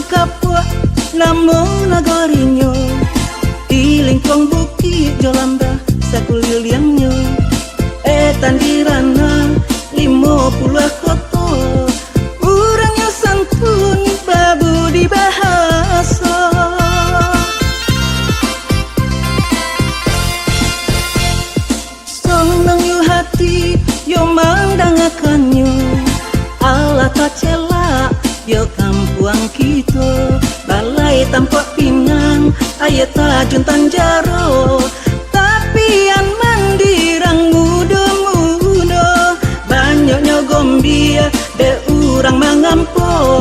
kapua namo nagorinyo ilingkong bukit jolamba sakuliliangnya tandirana 50 koto urangnya santun babu dibahasa sonang yu hati yo mandangakannya ala tacela yo kampuang kita balai tampak pinang ayat tajun tanjaro tapi an mandirang muda-muda banyaknya gombia de urang mangampo